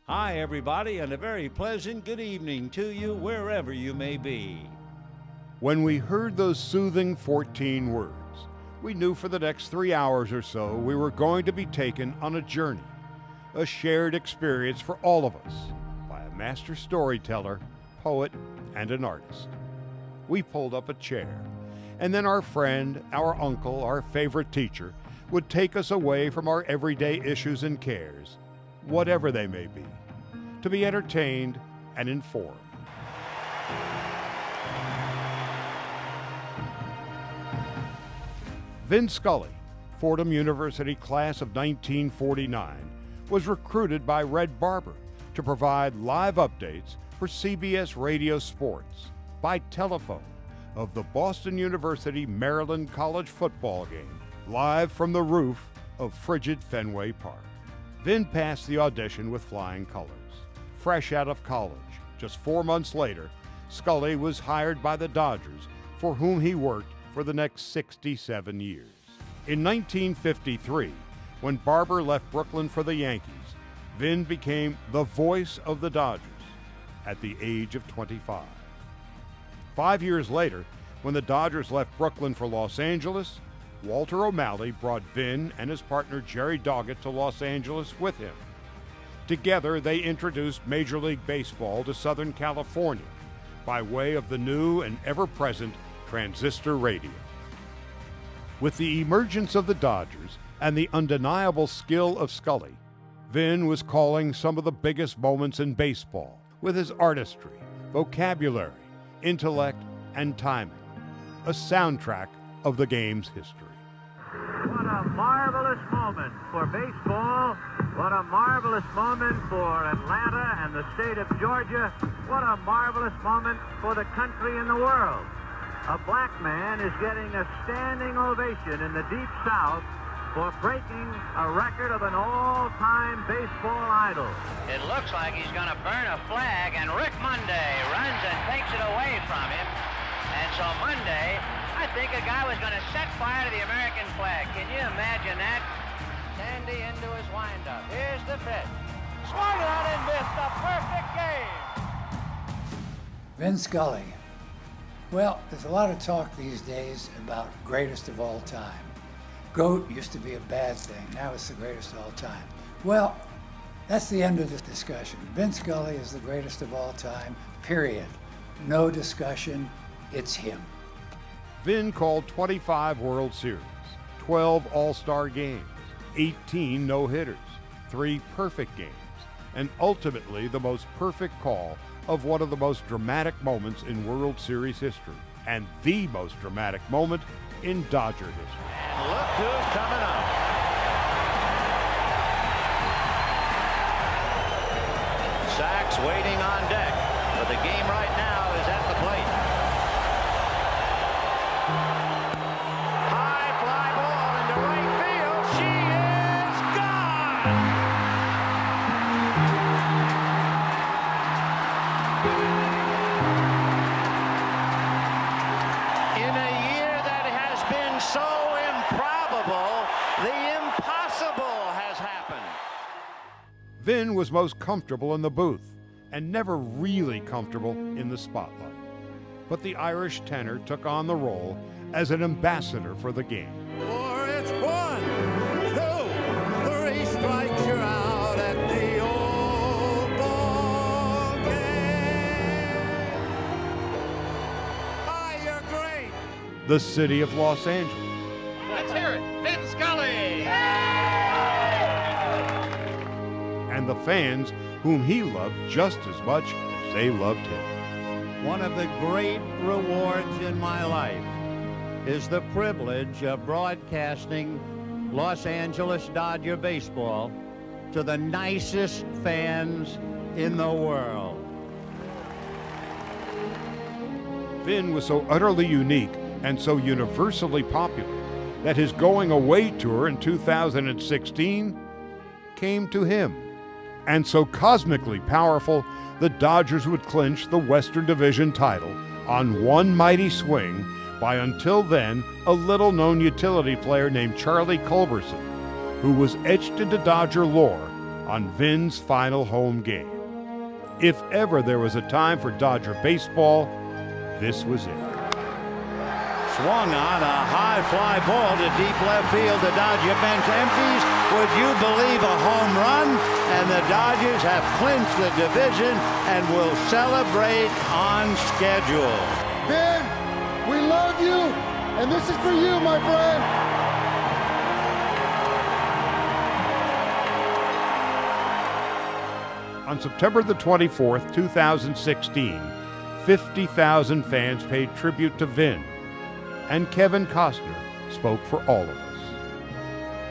Hi, everybody, and a very pleasant good evening to you wherever you may be. When we heard those soothing 14 words, we knew for the next 3 hours or so we were going to be taken on a journey, a shared experience for all of us by a master storyteller, poet, and an artist. We pulled up a chair, and then our friend, our uncle, our favorite teacher would take us away from our everyday issues and cares, whatever they may be, to be entertained and informed. Vin Scully, Fordham University class of 1949, was recruited by Red Barber to provide live updates for CBS Radio Sports by telephone of the Boston University Maryland College football game, live from the roof of frigid Fenway Park. Vin passed the audition with flying colors. Fresh out of college, just 4 months later, Scully was hired by the Dodgers, for whom he worked for the next 67 years. In 1953, when Barber left Brooklyn for the Yankees, Vin became the voice of the Dodgers at the age of 25. 5 years later, when the Dodgers left Brooklyn for Los Angeles, Walter O'Malley brought Vin and his partner Jerry Doggett to Los Angeles with him. Together, they introduced Major League Baseball to Southern California by way of the new and ever-present transistor radio. With the emergence of the Dodgers and the undeniable skill of Scully, Vin was calling some of the biggest moments in baseball with his artistry, vocabulary, intellect, and timing, a soundtrack of the game's history. What a marvelous moment for baseball. What a marvelous moment for Atlanta and the state of Georgia. What a marvelous moment for the country and the world. A black man is getting a standing ovation in the Deep South for breaking a record of an all-time baseball idol. It looks like he's going to burn a flag, and Rick Monday runs and takes it away from him. And so Monday, I think a guy was going to set fire to the American flag. Can you imagine that? Sandy into his windup. Here's the pitch. Swung on and missed. A perfect game. Vin Scully. Well, there's a lot of talk these days about greatest of all time. GOAT used to be a bad thing. Now it's the greatest of all time. Well, that's the end of this discussion. Vin Scully is the greatest of all time, period. No discussion. It's him. Vin called 25 World Series, 12 All-Star games, 18 no-hitters, 3 perfect games, and ultimately the most perfect call of one of the most dramatic moments in World Series history, and the most dramatic moment in Dodger history. And look who's coming up. Sachs waiting on deck, but the game right now is at the plate. High fly ball into right field. She is gone. In a year that has been so improbable, the impossible has happened. Vin was most comfortable in the booth and never really comfortable in the spotlight. But the Irish tenor took on the role as an ambassador for the game. For it's 1, 2, 3 strikes, you're out at the old ball game. Ah, you're great. The city of Los Angeles, Let's hear it. Vin Scully. and the fans whom he loved just as much as they loved him. One of the great rewards in my life is the privilege of broadcasting Los Angeles Dodger baseball to the nicest fans in the world. Vin was so utterly unique and so universally popular that his going away tour in 2016 came to him. And so cosmically powerful, the Dodgers would clinch the Western Division title on one mighty swing by until then a little-known utility player named Charlie Culberson, who was etched into Dodger lore on Vin's final home game. If ever there was a time for Dodger baseball, this was it. Swung on a high fly ball to deep left field. The Dodger bench empties. Would you believe a home run? And the Dodgers have clinched the division and will celebrate on schedule. Vin, we love you, and this is for you, my friend. On September the 24th, 2016, 50,000 fans paid tribute to Vin, and Kevin Costner spoke for all of us.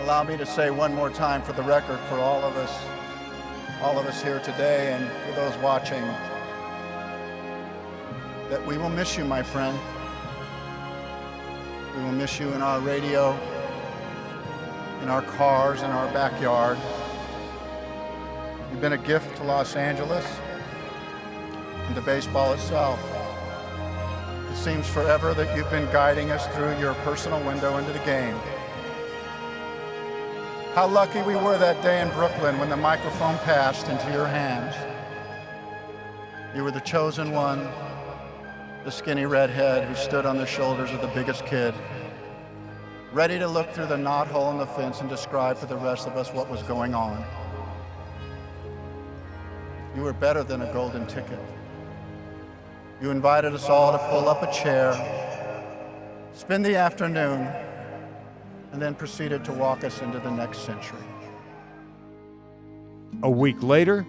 Allow me to say one more time for the record for all of us here today and for those watching, that we will miss you, my friend. We will miss you in our radio, in our cars, in our backyard. You've been a gift to Los Angeles and to baseball itself. It seems forever that you've been guiding us through your personal window into the game. How lucky we were that day in Brooklyn when the microphone passed into your hands. You were the chosen one, the skinny redhead who stood on the shoulders of the biggest kid, ready to look through the knothole in the fence and describe for the rest of us what was going on. You were better than a golden ticket. You invited us all to pull up a chair, spend the afternoon, and then proceeded to walk us into the next century. A week later,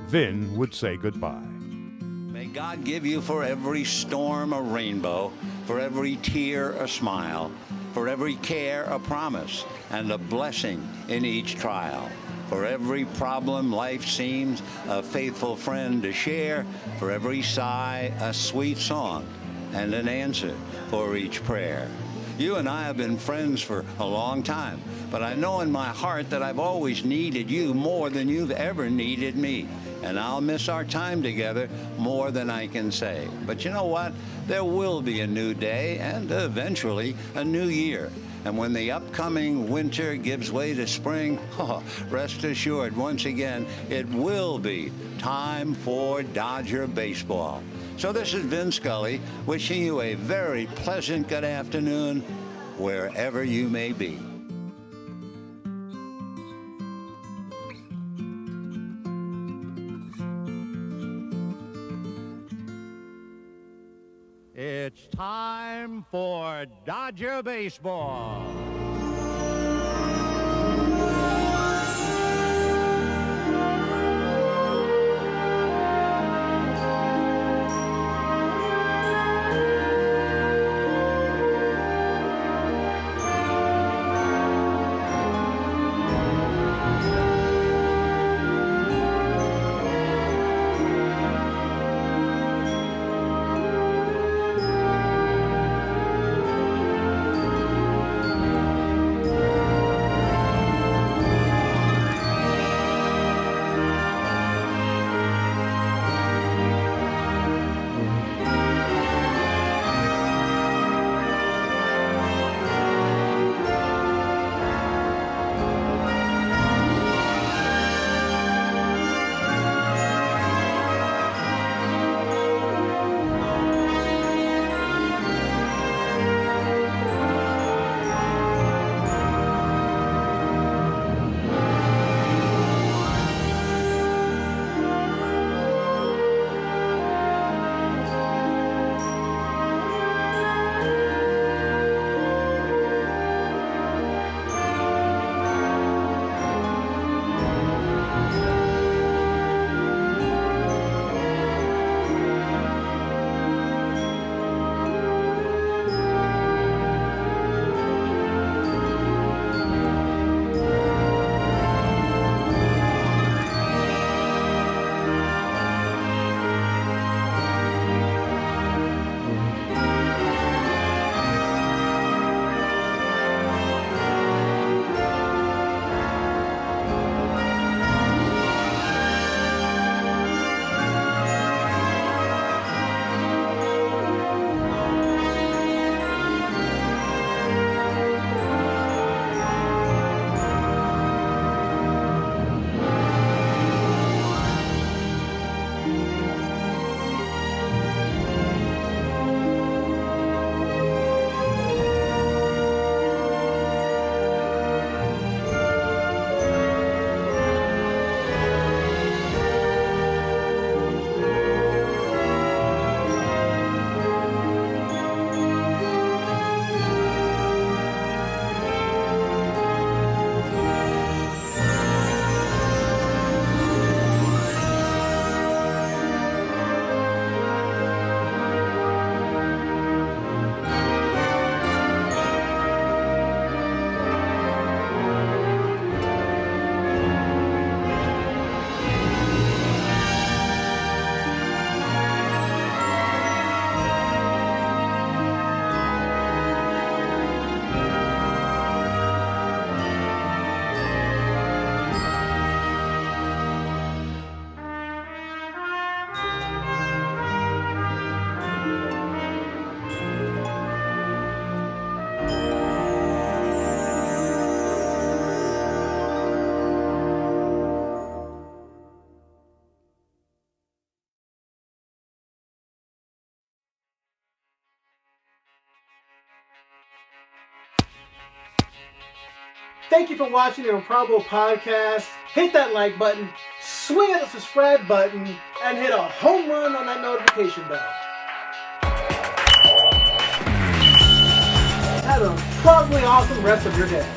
Vin would say goodbye. May God give you for every storm a rainbow, for every tear a smile, for every care a promise, and a blessing in each trial. For every problem life seems a faithful friend to share, for every sigh a sweet song, and an answer for each prayer. You and I have been friends for a long time, but I know in my heart that I've always needed you more than you've ever needed me. And I'll miss our time together more than I can say. But you know what? There will be a new day and eventually a new year. And when the upcoming winter gives way to spring, rest assured, once again, it will be time for Dodger baseball. So this is Vin Scully wishing you a very pleasant good afternoon wherever you may be. It's time for Dodger baseball. Thank you for watching the Improbable Podcast. Hit that like button, swing at the subscribe button, and hit a home run on that notification bell. Have a probably awesome rest of your day.